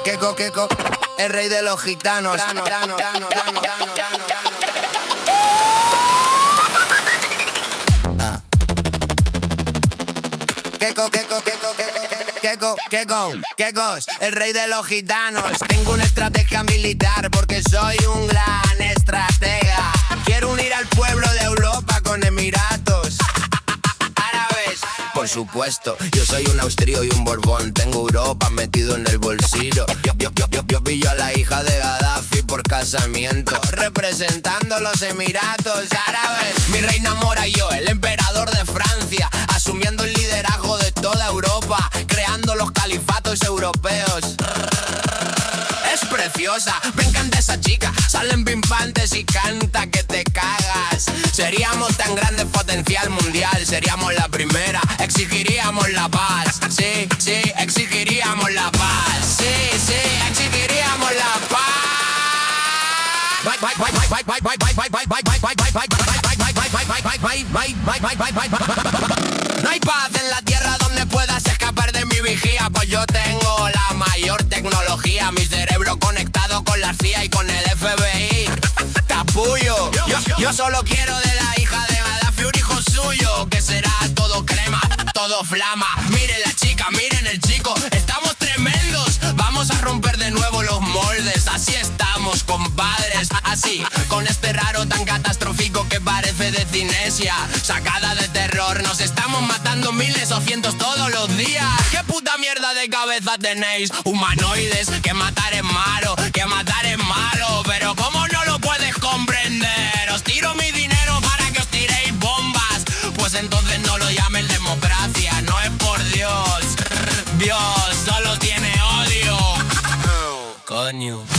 Keko, el rey de los gitanos. Kekos, el rey de los gitanos. Tengo una estrategia militar porque soy un gran estratega. Quiero unir al pueblo de Europa con Emiratos Árabes. Por supuesto, yo soy un austrío y un borbón. Tengo Europa metido en el bolsillo. Yo pillo a la hija de Gaddafi por casamiento, representando los Emiratos Árabes. Mi reina Mora y yo, el emperador de Francia, asumiendo el liderazgo de toda Europa, creando los califatos europeos. Es preciosa, me encanta esa chica. Salen pimpantes y canta que te cagas. Seríamos tan grandes, potencial mundial. Seríamos la primera, exigiríamos la paz. Sí, exigiríamos la paz. Sí, exigiríamos la paz. No hay paz en la tierra donde puedas escapar de mi vigía, pues yo tengo la mayor tecnología. Mi cerebro conectado con la CIA y con el FBI. Capullo, yo solo quiero de la hija de Gaddafi un hijo suyo, que será todo crema, todo flama. Miren la chica, miren el chico, estamos tremendos. Vamos a romper de nuevo los moldes. Así estamos, compadres. Así, con este raro tan catastrófico que parece de cinesia, sacada de terror. Nos estamos matando miles o cientos todos los días. ¿Qué puta mierda de cabeza tenéis? Humanoides, que matar es malo, que matar es malo. Pero ¿cómo no lo puedes comprender? Os tiro mi dinero para que os tiréis bombas. Pues entonces no lo llamen democracia. No es por Dios, Dios solo tiene odio. Coño.